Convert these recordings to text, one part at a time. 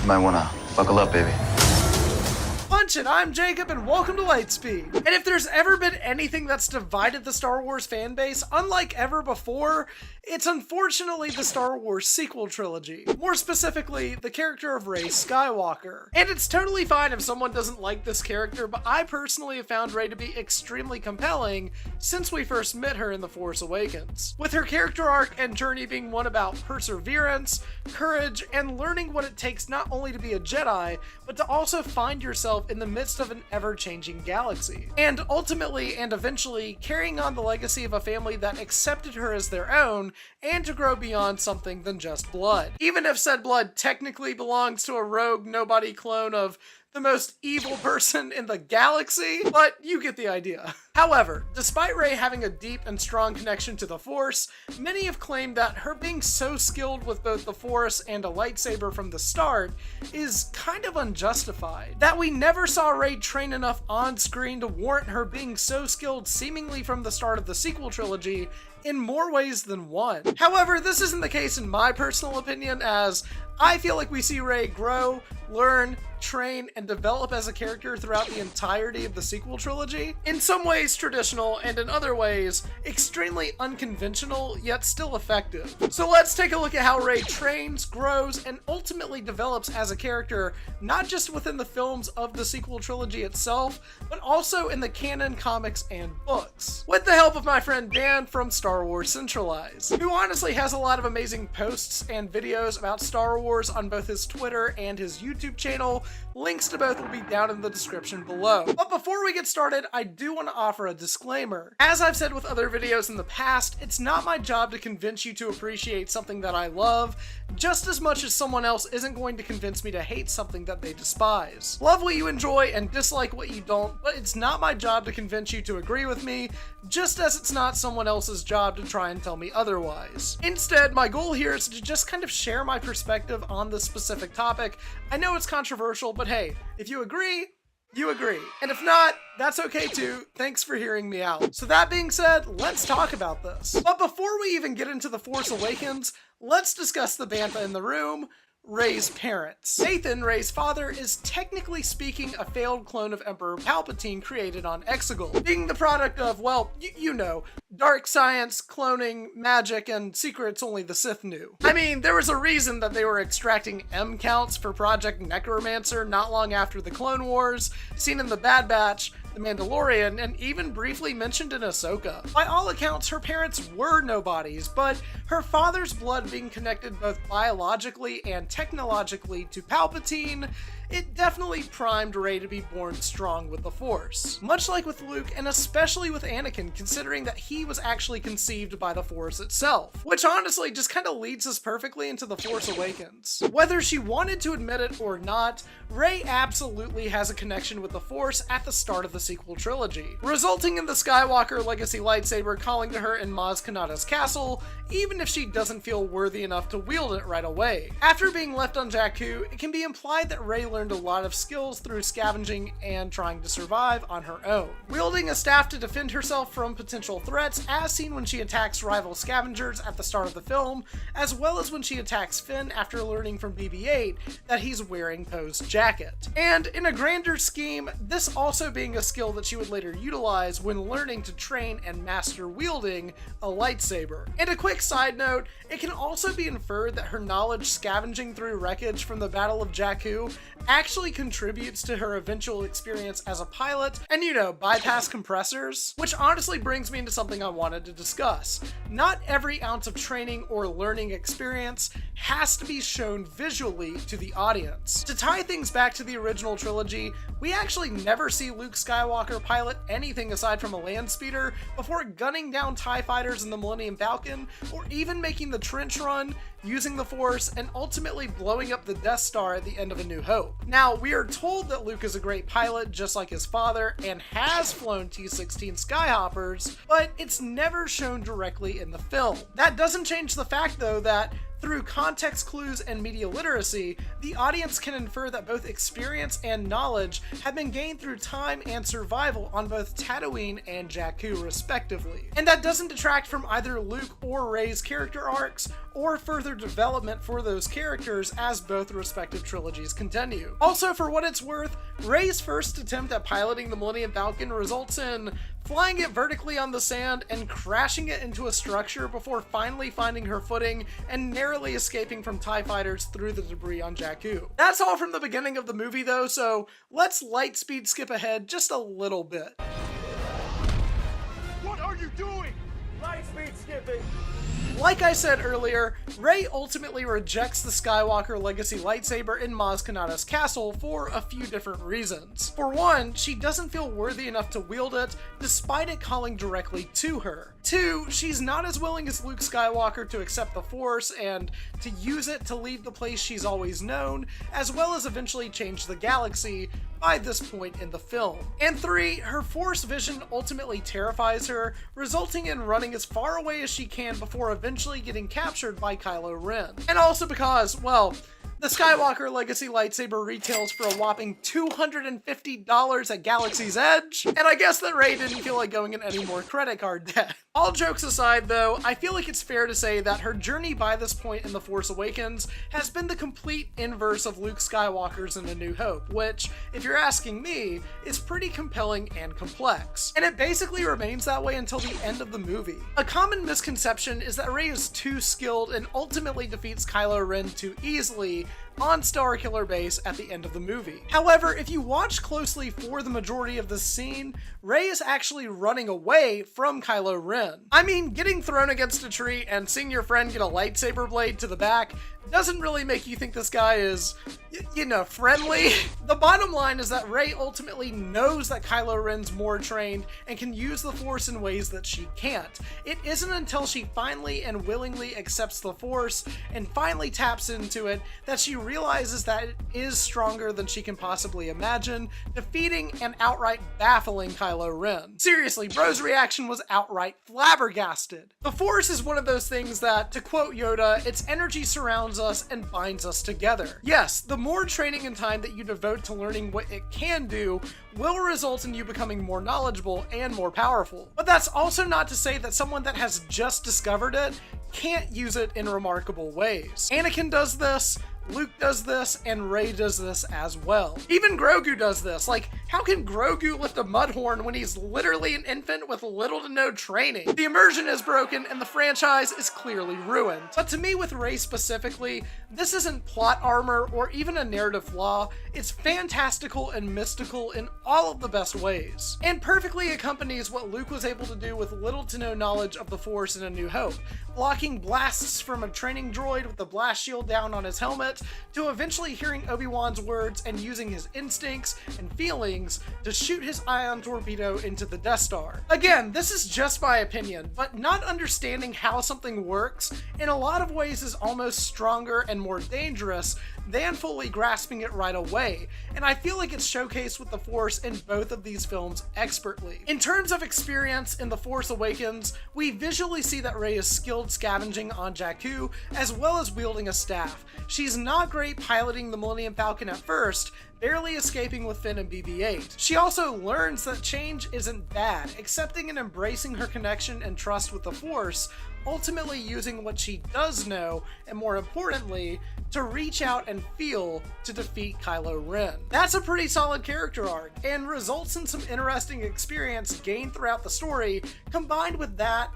You might wanna buckle up, baby. Punch it, I'm Jacob and welcome to Lightspeed. And if there's ever been anything that's divided the Star Wars fanbase, unlike ever before, it's unfortunately the Star Wars sequel trilogy. More specifically, the character of Rey Skywalker. And it's totally fine if someone doesn't like this character, but I personally have found Rey to be extremely compelling since we first met her in The Force Awakens. With her character arc and journey being one about perseverance, courage, and learning what it takes not only to be a Jedi, but to also find yourself in the midst of an ever-changing galaxy. And ultimately and eventually carrying on the legacy of a family that accepted her as their own and to grow beyond something than just blood. Even if said blood technically belongs to a rogue nobody clone of the most evil person in the galaxy, but you get the idea. However, despite Rey having a deep and strong connection to the Force, many have claimed that her being so skilled with both the Force and a lightsaber from the start is kind of unjustified. That we never saw Rey train enough on screen to warrant her being so skilled seemingly from the start of the sequel trilogy in more ways than one. However, this isn't the case in my personal opinion, as I feel like we see Rey grow, learn, train, and develop as a character throughout the entirety of the sequel trilogy. In some ways traditional, and in other ways extremely unconventional, yet still effective. So let's take a look at how Rey trains, grows, and ultimately develops as a character, not just within the films of the sequel trilogy itself, but also in the canon comics and books. With the help of my friend Dan from Star Wars Centralized, who honestly has a lot of amazing posts and videos about Star Wars on both his Twitter and his YouTube channel. Links to both will be down in the description below. But before we get started, I do want to offer a disclaimer. As I've said with other videos in the past, it's not my job to convince you to appreciate something that I love, just as much as someone else isn't going to convince me to hate something that they despise. Love what you enjoy and dislike what you don't, but it's not my job to convince you to agree with me, just as it's not someone else's job to try and tell me otherwise. Instead, my goal here is to just kind of share my perspective on this specific topic. I know it's controversial, but hey, if you agree, you agree. And if not, that's okay too. Thanks for hearing me out. So that being said, let's talk about this. But before we even get into The Force Awakens, let's discuss the bantha in the room. Rey's parents. Nathan, Rey's father, is technically speaking a failed clone of Emperor Palpatine created on Exegol, being the product of, well, you know, dark science, cloning, magic, and secrets only the Sith knew. I mean, there was a reason that they were extracting M counts for Project Necromancer not long after the Clone Wars, seen in The Bad Batch, The Mandalorian, and even briefly mentioned in Ahsoka. By all accounts, her parents were nobodies, but her father's blood being connected both biologically and technologically to Palpatine, it definitely primed Rey to be born strong with the Force. Much like with Luke, and especially with Anakin, considering that he was actually conceived by the Force itself. Which honestly just kind of leads us perfectly into The Force Awakens. Whether she wanted to admit it or not, Rey absolutely has a connection with the Force at the start of the sequel trilogy, resulting in the Skywalker legacy lightsaber calling to her in Maz Kanata's castle, even if she doesn't feel worthy enough to wield it right away. After being left on Jakku, it can be implied that Rey learned a lot of skills through scavenging and trying to survive on her own. Wielding a staff to defend herself from potential threats, as seen when she attacks rival scavengers at the start of the film, as well as when she attacks Finn after learning from BB-8 that he's wearing Poe's jacket. And in a grander scheme, this also being a skill that she would later utilize when learning to train and master wielding a lightsaber. And a quick side note, it can also be inferred that her knowledge scavenging through wreckage from the Battle of Jakku actually contributes to her eventual experience as a pilot and, you know, bypass compressors. Which honestly brings me into something I wanted to discuss. Not every ounce of training or learning experience has to be shown visually to the audience. To tie things back to the original trilogy, we actually never see Luke Skywalker pilot anything aside from a land speeder before gunning down TIE fighters in the Millennium Falcon, or even making the trench run, using the Force, and ultimately blowing up the Death Star at the end of A New Hope. Now, we are told that Luke is a great pilot just like his father and has flown T-16 Skyhoppers, but it's never shown directly in the film. That doesn't change the fact though that through context clues and media literacy, the audience can infer that both experience and knowledge have been gained through time and survival on both Tatooine and Jakku, respectively. And that doesn't detract from either Luke or Rey's character arcs, or further development for those characters as both respective trilogies continue. Also, for what it's worth, Rey's first attempt at piloting the Millennium Falcon results in flying it vertically on the sand and crashing it into a structure before finally finding her footing and narrowly escaping from TIE fighters through the debris on Jakku. That's all from the beginning of the movie though, so let's Lightspeed skip ahead just a little bit. What are you doing? Lightspeed skipping. Like I said earlier, Rey ultimately rejects the Skywalker legacy lightsaber in Maz Kanata's castle for a few different reasons. For one, she doesn't feel worthy enough to wield it, despite it calling directly to her. Two, she's not as willing as Luke Skywalker to accept the Force and to use it to leave the place she's always known, as well as eventually change the galaxy by this point in the film. And three, her Force vision ultimately terrifies her, resulting in running as far away as she can before eventually getting captured by Kylo Ren. And also because, well, the Skywalker Legacy lightsaber retails for a whopping $250 at Galaxy's Edge, and I guess that Rey didn't feel like going in any more credit card debt. All jokes aside though, I feel like it's fair to say that her journey by this point in The Force Awakens has been the complete inverse of Luke Skywalker's in A New Hope, which, if you're asking me, is pretty compelling and complex. And it basically remains that way until the end of the movie. A common misconception is that Rey is too skilled and ultimately defeats Kylo Ren too easily on Starkiller Base at the end of the movie. However, if you watch closely for the majority of this scene, Rey is actually running away from Kylo Ren. I mean, getting thrown against a tree and seeing your friend get a lightsaber blade to the back doesn't really make you think this guy is, you know, friendly. The bottom line is that Rey ultimately knows that Kylo Ren's more trained and can use the Force in ways that she can't. It isn't until she finally and willingly accepts the Force and finally taps into it that she realizes that it is stronger than she can possibly imagine, defeating and outright baffling Kylo Ren. Seriously, bro's reaction was outright flabbergasted. The Force is one of those things that, to quote Yoda, its energy surrounds us and binds us together. Yes, the more training and time that you devote to learning what it can do will result in you becoming more knowledgeable and more powerful. But that's also not to say that someone that has just discovered it can't use it in remarkable ways. Anakin does this, Luke does this, and Rey does this as well. Even Grogu does this. Like, how can Grogu lift a mudhorn when he's literally an infant with little to no training? The immersion is broken and the franchise is clearly ruined. But to me, with Rey specifically, this isn't plot armor or even a narrative flaw. It's fantastical and mystical in all of the best ways, and perfectly accompanies what Luke was able to do with little to no knowledge of the Force in A New Hope, blocking blasts from a training droid with the blast shield down on his helmet, to eventually hearing Obi-Wan's words and using his instincts and feelings to shoot his ion torpedo into the Death Star. Again, this is just my opinion, but not understanding how something works in a lot of ways is almost stronger and more dangerous than fully grasping it right away, and I feel like it's showcased with the Force in both of these films expertly. In terms of experience in The Force Awakens, we visually see that Rey is skilled scavenging on Jakku, as well as wielding a staff. She's not great piloting the Millennium Falcon at first, barely escaping with Finn and BB-8. She also learns that change isn't bad, accepting and embracing her connection and trust with the Force, ultimately using what she does know, and more importantly, to reach out and feel to defeat Kylo Ren. That's a pretty solid character arc, and results in some interesting experience gained throughout the story, combined with that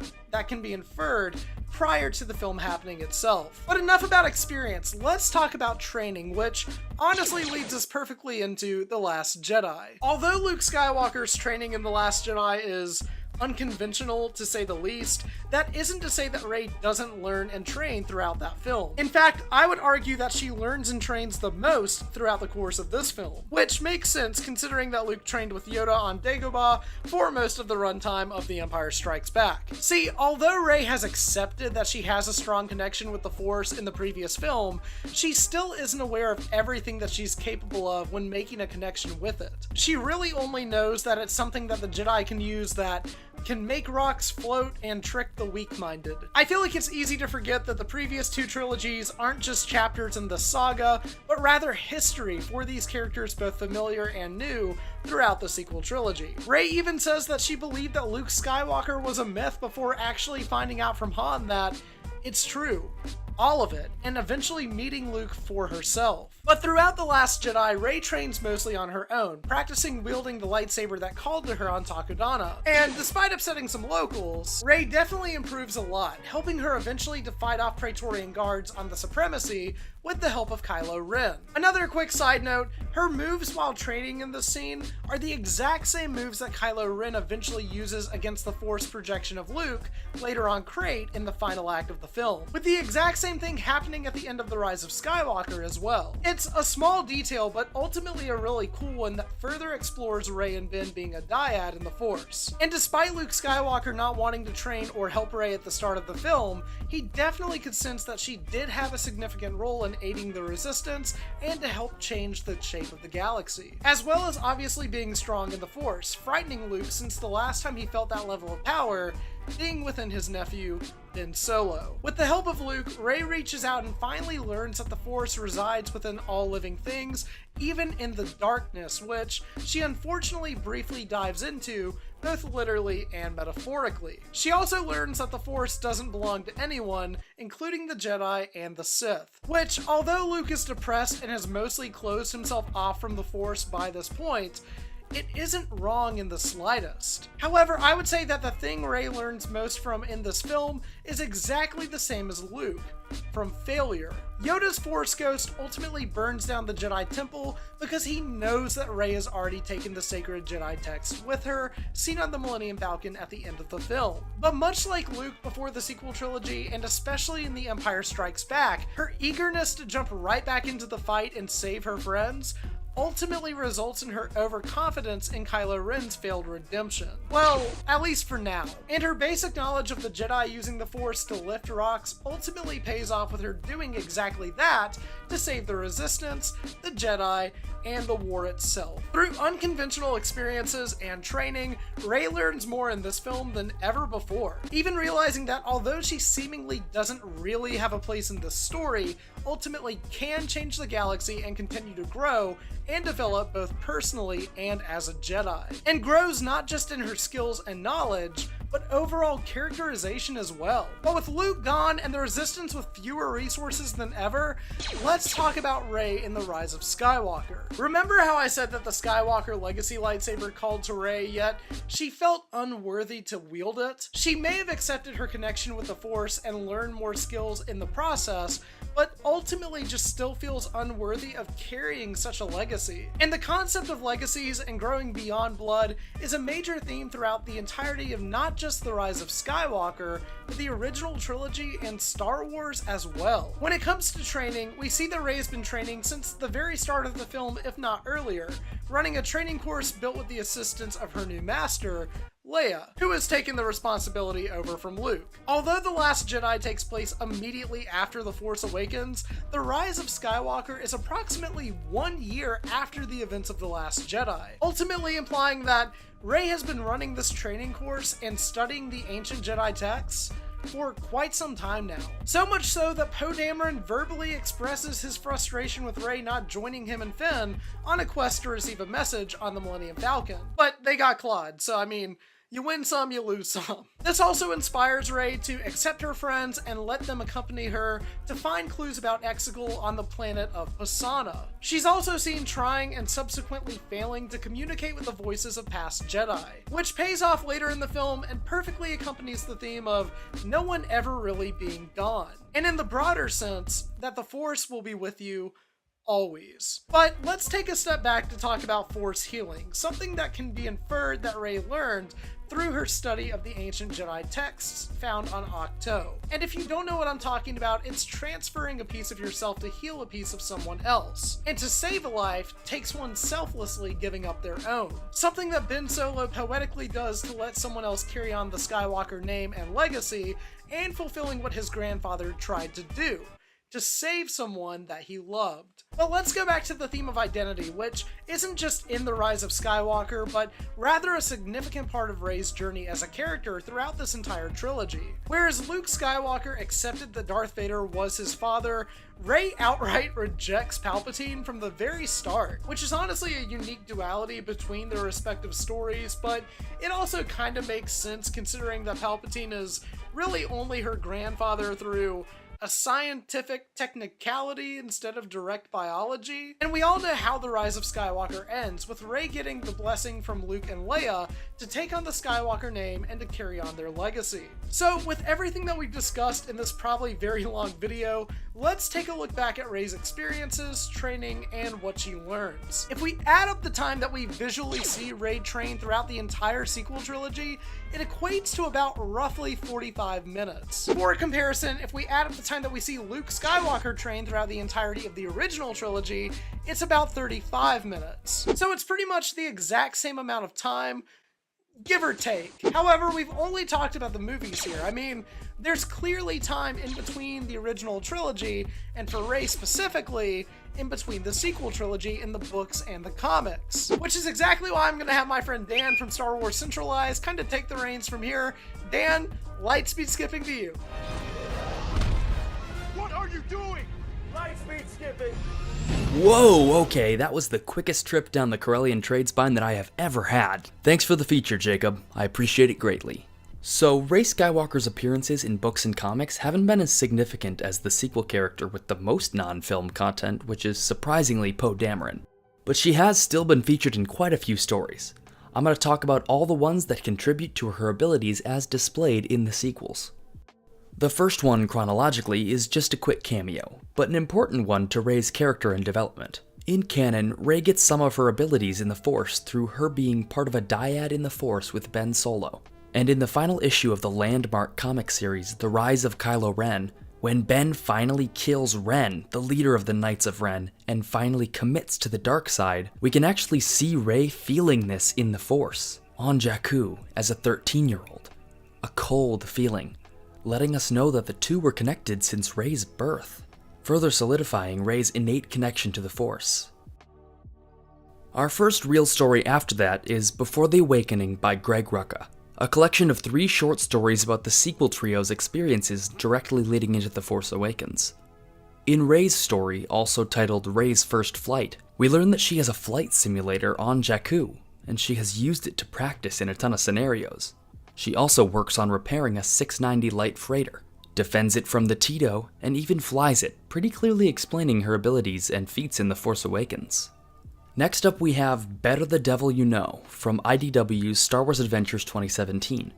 can be inferred prior to the film happening itself. But enough about experience, let's talk about training, which honestly leads us perfectly into The Last Jedi. Although Luke Skywalker's training in The Last Jedi is unconventional to say the least, that isn't to say that Rey doesn't learn and train throughout that film. In fact, I would argue that she learns and trains the most throughout the course of this film, which makes sense considering that Luke trained with Yoda on Dagobah for most of the runtime of The Empire Strikes Back. See, although Rey has accepted that she has a strong connection with the Force in the previous film, she still isn't aware of everything that she's capable of when making a connection with it. She really only knows that it's something that the Jedi can use that can make rocks float, and trick the weak-minded. I feel like it's easy to forget that the previous two trilogies aren't just chapters in the saga, but rather history for these characters both familiar and new throughout the sequel trilogy. Rey even says that she believed that Luke Skywalker was a myth before actually finding out from Han that it's true. All of it, and eventually meeting Luke for herself. But throughout The Last Jedi, Rey trains mostly on her own, practicing wielding the lightsaber that called to her on Takodana. And despite upsetting some locals, Rey definitely improves a lot, helping her eventually to fight off Praetorian guards on the Supremacy with the help of Kylo Ren. Another quick side note, her moves while training in this scene are the exact same moves that Kylo Ren eventually uses against the Force projection of Luke later on Crate in the final act of the film, with the exact same thing happening at the end of The Rise of Skywalker as well. It's a small detail, but ultimately a really cool one that further explores Rey and Ben being a dyad in the Force. And despite Luke Skywalker not wanting to train or help Rey at the start of the film, he definitely could sense that she did have a significant role in aiding the Resistance and to help change the shape of the galaxy, as well as obviously being strong in the Force, frightening Luke since the last time he felt that level of power being within his nephew, Ben Solo. With the help of Luke, Rey reaches out and finally learns that the Force resides within all living things, even in the darkness, which she unfortunately briefly dives into, both literally and metaphorically. She also learns that the Force doesn't belong to anyone, including the Jedi and the Sith, which, although Luke is depressed and has mostly closed himself off from the Force by this point, it isn't wrong in the slightest. However, I would say that the thing Rey learns most from in this film is exactly the same as Luke, from failure. Yoda's Force Ghost ultimately burns down the Jedi Temple because he knows that Rey has already taken the sacred Jedi text with her, seen on the Millennium Falcon at the end of the film. But much like Luke before the sequel trilogy, and especially in The Empire Strikes Back, her eagerness to jump right back into the fight and save her friends ultimately results in her overconfidence in Kylo Ren's failed redemption. Well, at least for now. And her basic knowledge of the Jedi using the Force to lift rocks ultimately pays off with her doing exactly that to save the Resistance, the Jedi, and the war itself. Through unconventional experiences and training, Rey learns more in this film than ever before, even realizing that although she seemingly doesn't really have a place in this story, ultimately can change the galaxy and continue to grow and develop both personally and as a Jedi. And grows not just in her skills and knowledge, but overall characterization as well. But with Luke gone and the Resistance with fewer resources than ever, let's talk about Rey in The Rise of Skywalker. Remember how I said that the Skywalker legacy lightsaber called to Rey, yet she felt unworthy to wield it? She may have accepted her connection with the Force and learned more skills in the process, but ultimately just still feels unworthy of carrying such a legacy. And the concept of legacies and growing beyond blood is a major theme throughout the entirety of not just The Rise of Skywalker, but the original trilogy and Star Wars as well. When it comes to training, we see that Rey's been training since the very start of the film, if not earlier, running a training course built with the assistance of her new master, Leia, who has taken the responsibility over from Luke. Although The Last Jedi takes place immediately after The Force Awakens, The Rise of Skywalker is approximately 1 year after the events of The Last Jedi, ultimately implying that Rey has been running this training course and studying the ancient Jedi texts for quite some time now. So much so that Poe Dameron verbally expresses his frustration with Rey not joining him and Finn on a quest to receive a message on the Millennium Falcon. But they got clawed, so I mean, you win some, you lose some. This also inspires Rey to accept her friends and let them accompany her to find clues about Exegol on the planet of Pasaana. She's also seen trying and subsequently failing to communicate with the voices of past Jedi, which pays off later in the film and perfectly accompanies the theme of no one ever really being gone. And in the broader sense, that the Force will be with you always. But let's take a step back to talk about Force healing, something that can be inferred that Rey learned through her study of the ancient Jedi texts found on Ahch-To. And if you don't know what I'm talking about, it's transferring a piece of yourself to heal a piece of someone else. And to save a life takes one selflessly giving up their own. Something that Ben Solo poetically does to let someone else carry on the Skywalker name and legacy, and fulfilling what his grandfather tried to do. to save someone that he loved. But let's go back to the theme of identity, which isn't just in The Rise of Skywalker, but rather a significant part of Rey's journey as a character throughout this entire trilogy. Whereas Luke Skywalker accepted that Darth Vader was his father, Rey outright rejects Palpatine from the very start, which is honestly a unique duality between their respective stories, but it also kind of makes sense considering that Palpatine is really only her grandfather through a scientific technicality instead of direct biology. And we all know how The Rise of Skywalker ends, with Rey getting the blessing from Luke and Leia to take on the Skywalker name and to carry on their legacy. So with everything that we've discussed in this probably very long video, let's take a look back at Rey's experiences, training, and what she learns. If we add up the time that we visually see Rey train throughout the entire sequel trilogy, it equates to about roughly 45 minutes. For comparison, if we add up the time that we see Luke Skywalker train throughout the entirety of the original trilogy, it's about 35 minutes. So it's pretty much the exact same amount of time, give or take. However, we've only talked about the movies here. I mean, there's clearly time in between the original trilogy, and for Rey specifically, in between the sequel trilogy in the books and the comics. Which is exactly why I'm gonna have my friend Dan from Star Wars Centralized kind of take the reins from here. Dan, Lightspeed skipping to you. What are you doing? Lightspeed skipping. Whoa, okay, that was the quickest trip down the Corellian trade spine that I have ever had. Thanks for the feature, Jacob. I appreciate it greatly. So, Rey Skywalker's appearances in books and comics haven't been as significant as the sequel character with the most non-film content, which is surprisingly Poe Dameron. But she has still been featured in quite a few stories. I'm going to talk about all the ones that contribute to her abilities as displayed in the sequels. The first one, chronologically, is just a quick cameo, but an important one to Rey's character and development. In canon, Rey gets some of her abilities in the Force through her being part of a dyad in the Force with Ben Solo. And in the final issue of the landmark comic series, The Rise of Kylo Ren, when Ben finally kills Ren, the leader of the Knights of Ren, and finally commits to the dark side, we can actually see Rey feeling this in the Force, on Jakku, as a 13-year-old. A cold feeling, letting us know that the two were connected since Rey's birth, further solidifying Rey's innate connection to the Force. Our first real story after that is Before the Awakening by Greg Rucka, a collection of 3 short stories about the sequel trio's experiences directly leading into The Force Awakens. In Rey's story, also titled Rey's First Flight, we learn that she has a flight simulator on Jakku, and she has used it to practice in a ton of scenarios. She also works on repairing a 690 light freighter, defends it from the Tito, and even flies it, pretty clearly explaining her abilities and feats in The Force Awakens. Next up we have Better the Devil You Know from IDW's Star Wars Adventures 2017.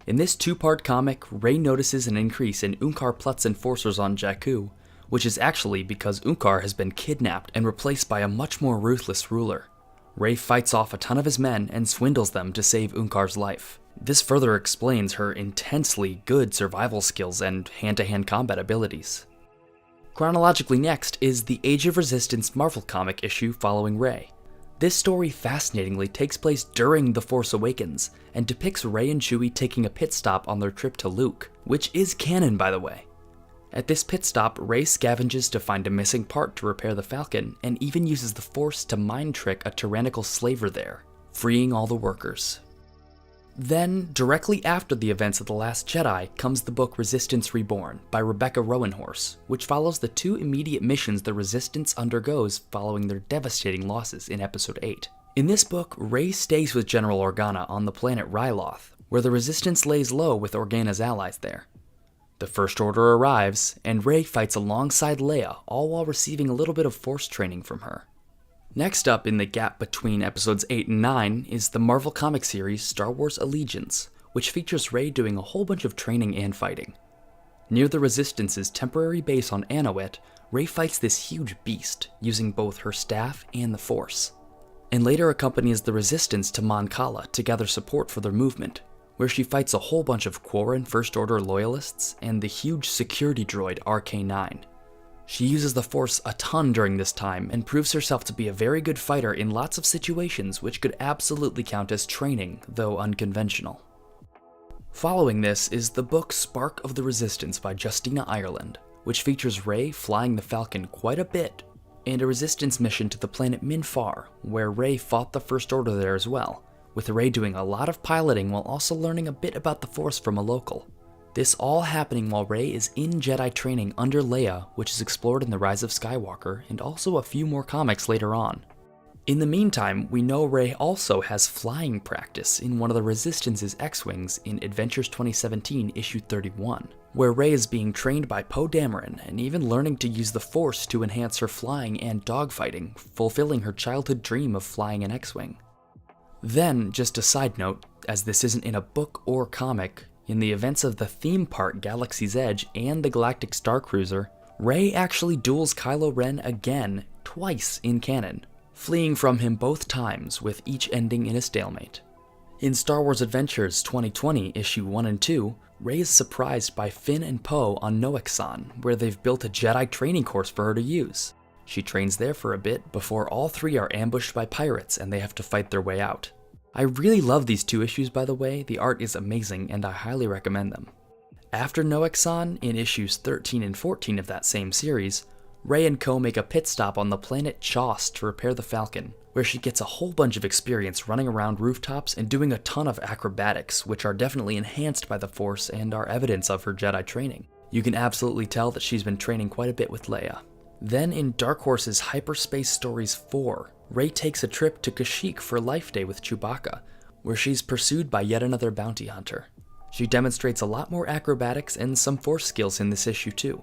In this 2-part comic, Rey notices an increase in Unkar Plutt's enforcers on Jakku, which is actually because Unkar has been kidnapped and replaced by a much more ruthless ruler. Rey fights off a ton of his men and swindles them to save Unkar's life. This further explains her intensely good survival skills and hand-to-hand combat abilities. Chronologically next is the Age of Resistance Marvel comic issue following Rey. This story fascinatingly takes place during The Force Awakens, and depicts Rey and Chewie taking a pit stop on their trip to Luke, which is canon by the way. At this pit stop, Rey scavenges to find a missing part to repair the Falcon, and even uses the Force to mind trick a tyrannical slaver there, freeing all the workers. Then, directly after the events of The Last Jedi, comes the book Resistance Reborn by Rebecca Rowanhorse, which follows the 2 immediate missions the Resistance undergoes following their devastating losses in Episode 8. In this book, Rey stays with General Organa on the planet Ryloth, where the Resistance lays low with Organa's allies there. The First Order arrives, and Rey fights alongside Leia, all while receiving a little bit of Force training from her. Next up in the gap between episodes 8 and 9 is the Marvel comic series Star Wars Allegiance, which features Rey doing a whole bunch of training and fighting. Near the Resistance's temporary base on Anowit, Rey fights this huge beast, using both her staff and the Force, and later accompanies the Resistance to Mon Cala to gather support for their movement, where she fights a whole bunch of Quarren First Order loyalists and the huge security droid RK-9. She uses the Force a ton during this time and proves herself to be a very good fighter in lots of situations which could absolutely count as training, though unconventional. Following this is the book Spark of the Resistance by Justina Ireland, which features Rey flying the Falcon quite a bit, and a resistance mission to the planet Minfar, where Rey fought the First Order there as well, with Rey doing a lot of piloting while also learning a bit about the Force from a local. This all happening while Rey is in Jedi training under Leia, which is explored in The Rise of Skywalker, and also a few more comics later on. In the meantime, we know Rey also has flying practice in one of the Resistance's X-Wings in Adventures 2017 issue 31, where Rey is being trained by Poe Dameron and even learning to use the Force to enhance her flying and dogfighting, fulfilling her childhood dream of flying an X-Wing. Then, just a side note, as this isn't in a book or comic, in the events of the theme park Galaxy's Edge and the Galactic Star Cruiser, Rey actually duels Kylo Ren again, twice in canon, fleeing from him both times, with each ending in a stalemate. In Star Wars Adventures 2020 issue 1 and 2, Rey is surprised by Finn and Poe on Noexon, where they've built a Jedi training course for her to use. She trains there for a bit before all three are ambushed by pirates and they have to fight their way out. I really love these two issues, by the way. The art is amazing and I highly recommend them. After Noexon, in issues 13 and 14 of that same series, Rey and Co make a pit stop on the planet Choss to repair the Falcon, where she gets a whole bunch of experience running around rooftops and doing a ton of acrobatics, which are definitely enhanced by the Force and are evidence of her Jedi training. You can absolutely tell that she's been training quite a bit with Leia. Then in Dark Horse's Hyperspace Stories 4, Rey takes a trip to Kashyyyk for Life Day with Chewbacca, where she's pursued by yet another bounty hunter. She demonstrates a lot more acrobatics and some Force skills in this issue too.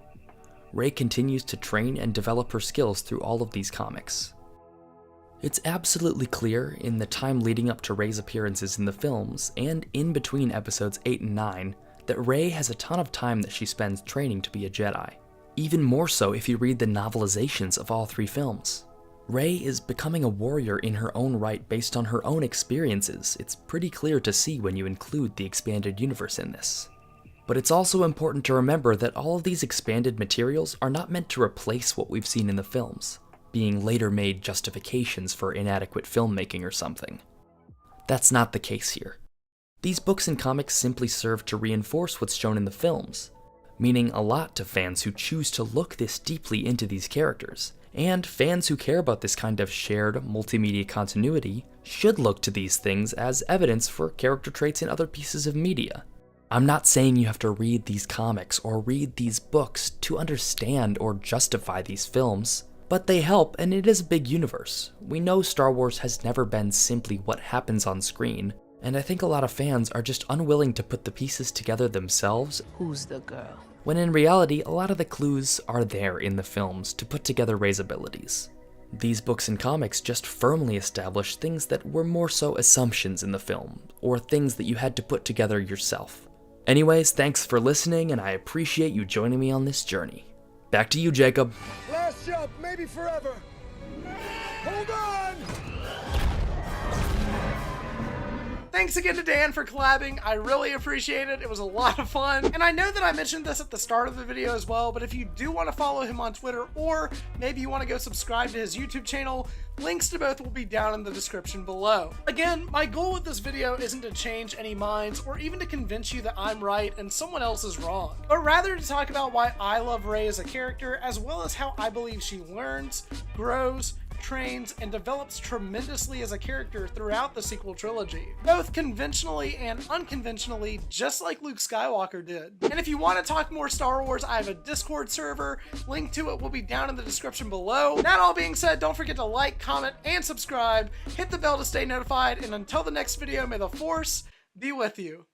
Rey continues to train and develop her skills through all of these comics. It's absolutely clear in the time leading up to Rey's appearances in the films and in between episodes 8 and 9 that Rey has a ton of time that she spends training to be a Jedi. Even more so if you read the novelizations of all three films. Rey is becoming a warrior in her own right based on her own experiences. It's pretty clear to see when you include the expanded universe in this. But it's also important to remember that all of these expanded materials are not meant to replace what we've seen in the films, being later made justifications for inadequate filmmaking or something. That's not the case here. These books and comics simply serve to reinforce what's shown in the films, meaning a lot to fans who choose to look this deeply into these characters, and fans who care about this kind of shared multimedia continuity should look to these things as evidence for character traits in other pieces of media. I'm not saying you have to read these comics or read these books to understand or justify these films, but they help, and it is a big universe. We know Star Wars has never been simply what happens on screen, and I think a lot of fans are just unwilling to put the pieces together themselves. Who's the girl? When in reality, a lot of the clues are there in the films to put together Rey's abilities. These books and comics just firmly establish things that were more so assumptions in the film, or things that you had to put together yourself. Anyways, thanks for listening, and I appreciate you joining me on this journey. Back to you, Jacob. Last jump, maybe forever. Hold on! Thanks again to Dan for collabing. I really appreciate it. It was a lot of fun. And I know that I mentioned this at the start of the video as well, but if you do want to follow him on Twitter, or maybe you want to go subscribe to his YouTube channel, links to both will be down in the description below. Again, my goal with this video isn't to change any minds or even to convince you that I'm right and someone else is wrong, but rather to talk about why I love Rey as a character, as well as how I believe she learns, grows, trains, and develops tremendously as a character throughout the sequel trilogy, both conventionally and unconventionally, just like Luke Skywalker did. And if you want to talk more Star Wars, I have a Discord server. Link to it will be down in the description below. That all being said, don't forget to like, comment, and subscribe. Hit the bell to stay notified, and until the next video, may the Force be with you.